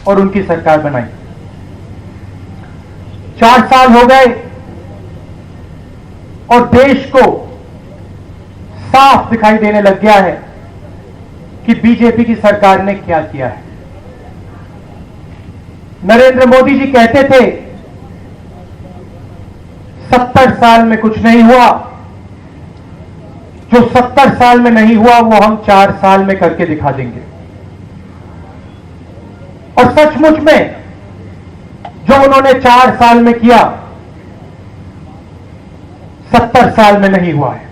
और उनकी सरकार बनाई। 4 साल हो गए और देश को साफ दिखाई देने लग गया है कि बीजेपी की सरकार ने क्या किया है। नरेंद्र मोदी जी कहते थे 70 साल में कुछ नहीं हुआ, जो 70 साल में नहीं हुआ वो हम 4 साल में करके दिखा देंगे। और सचमुच में जो उन्होंने 4 साल में किया 70 साल में नहीं हुआ है।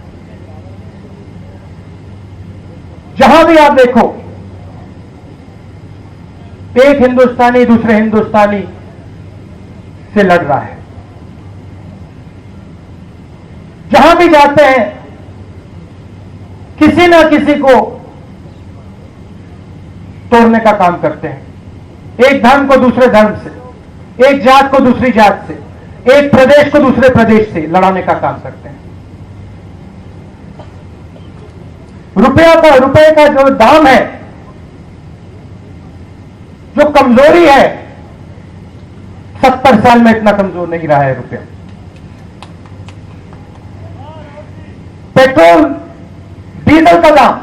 जहां भी आप देखो एक हिंदुस्तानी दूसरे हिंदुस्तानी से लड़ रहा है। जहां भी जाते हैं किसी ना किसी को तोड़ने का काम करते हैं, एक धर्म को दूसरे धर्म से, एक जात को दूसरी जात से, एक प्रदेश को दूसरे प्रदेश से लड़ाने का काम करते हैं। रुपए का जो दाम है, जो कमजोरी है, 70 साल में इतना कमजोर नहीं रहा है रुपया। पेट्रोल डीजल का दाम,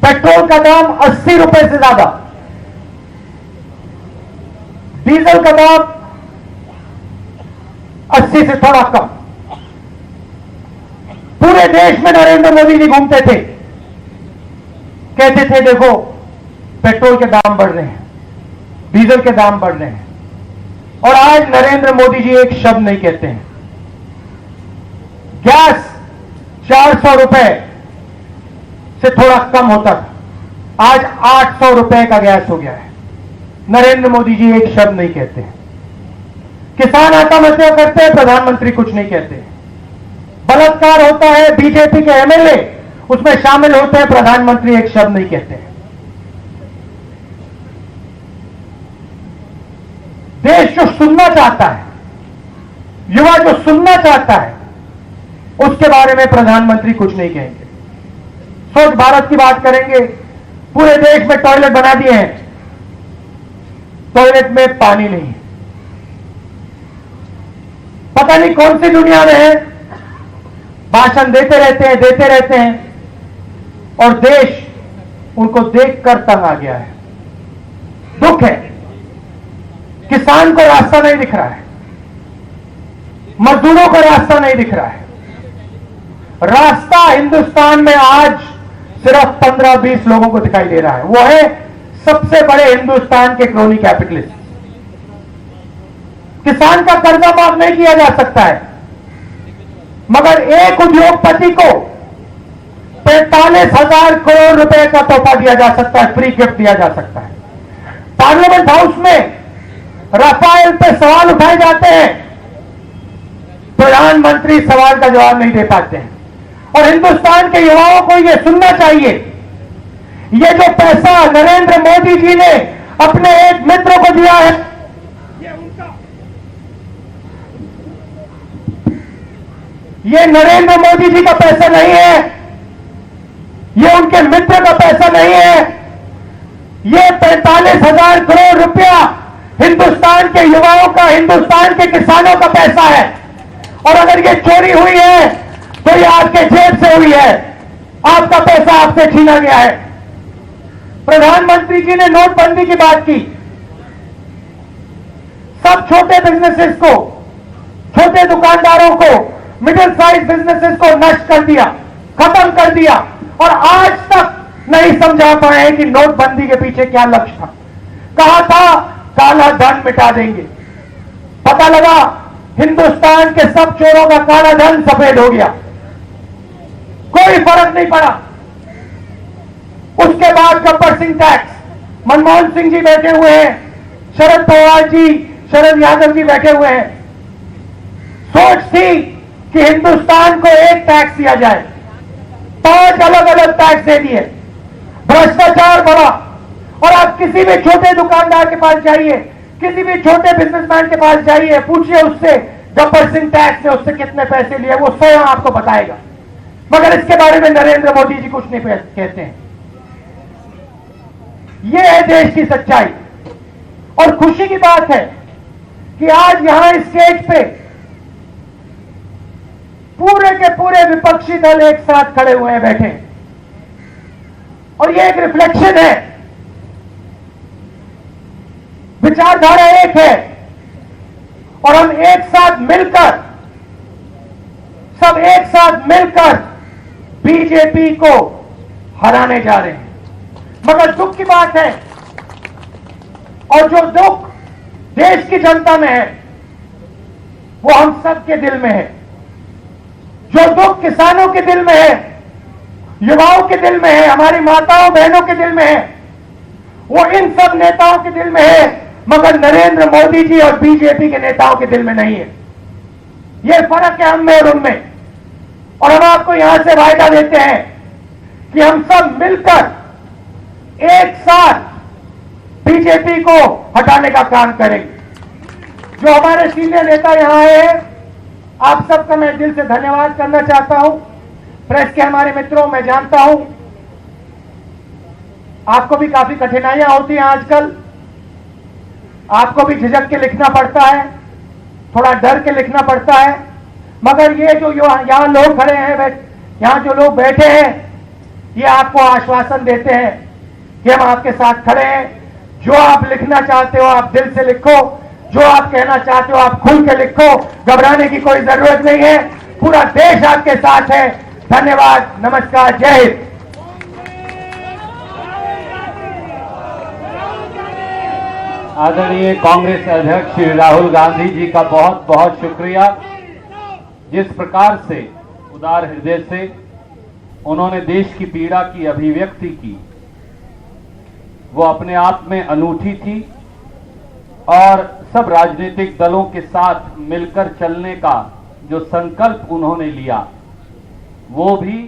पेट्रोल का दाम 80 रुपए से ज्यादा, डीजल का दाम 80 से थोड़ा कम। पूरे देश में नरेंद्र मोदी जी घूमते थे, कहते थे देखो पेट्रोल के दाम बढ़ रहे हैं, डीजल के दाम बढ़ रहे हैं, और आज नरेंद्र मोदी जी एक शब्द नहीं कहते हैं। गैस 400 रुपए से थोड़ा कम होता था, आज 800 रुपए का गैस हो गया है। नरेंद्र मोदी जी एक शब्द नहीं कहते हैं। किसान आत्महत्या करते हैं, प्रधानमंत्री कुछ नहीं कहते। बलात्कार होता है, बीजेपी के एमएलए उसमें शामिल होते हैं, प्रधानमंत्री एक शब्द नहीं कहते हैं। देश जो सुनना चाहता है, युवा जो सुनना चाहता है, उसके बारे में प्रधानमंत्री कुछ नहीं कहेंगे। स्वच्छ भारत की बात करेंगे, पूरे देश में टॉयलेट बना दिए हैं, टॉयलेट में पानी नहीं है। पता नहीं कौन सी दुनिया में है, भाषण देते रहते हैं और देश उनको देखकर तंग आ गया है। दुख है, किसान को रास्ता नहीं दिख रहा है, मजदूरों को रास्ता नहीं दिख रहा है। रास्ता हिंदुस्तान में आज सिर्फ 15-20 लोगों को दिखाई दे रहा है, वो है सबसे बड़े हिंदुस्तान के क्रोनी कैपिटलिस्ट। किसान का कर्जा माफ नहीं किया जा सकता है, मगर एक उद्योगपति को 45,000 करोड़ रुपए का तोहफा दिया जा सकता है, फ्री गिफ्ट दिया जा सकता है। पार्लियामेंट हाउस में राफेल पे सवाल उठाए जाते हैं, प्रधानमंत्री सवाल का जवाब नहीं दे पाते हैं। और हिंदुस्तान के युवाओं को यह सुनना चाहिए, ये जो पैसा नरेंद्र मोदी जी ने अपने एक मित्र को दिया है, ये नरेंद्र मोदी जी का पैसा नहीं है, ये उनके मित्र का पैसा नहीं है, ये 45,000 करोड़ रुपया हिंदुस्तान के युवाओं का, हिंदुस्तान के किसानों का पैसा है। और अगर ये चोरी हुई है तो ये आपके जेब से हुई है, आपका पैसा आपसे छीना गया है। प्रधानमंत्री जी ने नोटबंदी की बात की, सब छोटे बिजनेसेस को, छोटे दुकानदारों को, मिडिल साइज बिजनेसेस को नष्ट कर दिया, खत्म कर दिया, और आज तक नहीं समझा पाए कि नोटबंदी के पीछे क्या लक्ष्य था। कहा था काला धन मिटा देंगे, पता लगा हिंदुस्तान के सब चोरों का काला धन सफेद हो गया, कोई फर्क नहीं पड़ा। उसके बाद गब्बर सिंह टैक्स, मनमोहन सिंह जी बैठे हुए हैं, शरद पवार जी, शरद यादव जी बैठे हुए हैं। सोच थी कि हिंदुस्तान को एक टैक्स दिया जाए, 5 अलग अलग टैक्स दे दिए, भ्रष्टाचार बढ़ा। और आप किसी भी छोटे दुकानदार के पास जाइए, किसी भी छोटे बिजनेसमैन के पास जाइए, पूछिए उससे गब्बर सिंह टैक्स ने उससे कितने पैसे लिए, वो स्वयं आपको बताएगा। मगर इसके बारे में नरेंद्र मोदी जी कुछ नहीं कहते हैं। ये है देश की सच्चाई। और खुशी की बात है कि आज यहां इस स्टेज पे पूरे के पूरे विपक्षी दल एक साथ खड़े हुए हैं, बैठे हैं। और ये एक रिफ्लेक्शन है, विचारधारा एक है और हम एक साथ मिलकर, सब एक साथ मिलकर बीजेपी को हराने जा रहे हैं। मगर दुख की बात है, और जो दुख देश की जनता में है वो हम सब के दिल में है। जो दुख किसानों के दिल में है, युवाओं के दिल में है, हमारी माताओं बहनों के दिल में है, वो इन सब नेताओं के दिल में है, मगर नरेंद्र मोदी जी और बीजेपी के नेताओं के दिल में नहीं है। ये फर्क है हम में और उनमें। और हम आपको यहां से वायदा देते हैं कि हम सब मिलकर एक साथ बीजेपी को हटाने का काम करेंगे। जो हमारे सीनियर नेता यहां आए हैं, आप सबका मैं दिल से धन्यवाद करना चाहता हूं। प्रेस के हमारे मित्रों, मैं जानता हूं आपको भी काफी कठिनाइयां होती हैं आजकल, आपको भी झिझक के लिखना पड़ता है, थोड़ा डर के लिखना पड़ता है, मगर ये जो यहां लोग खड़े हैं, यहां जो लोग बैठे हैं, ये आपको आश्वासन देते हैं कि हम आपके साथ खड़े हैं। जो आप लिखना चाहते हो आप दिल से लिखो, जो आप कहना चाहते हो आप खुल के लिखो, घबराने की कोई जरूरत नहीं है। पूरा देश आपके साथ है। धन्यवाद, नमस्कार, जय हिंद। आदरणीय कांग्रेस अध्यक्ष श्री राहुल गांधी जी का बहुत बहुत शुक्रिया। जिस प्रकार से उदार हृदय से उन्होंने देश की पीड़ा की अभिव्यक्ति की, वो अपने आप में अनूठी थी और सब राजनीतिक दलों के साथ मिलकर चलने का जो संकल्प उन्होंने लिया वो भी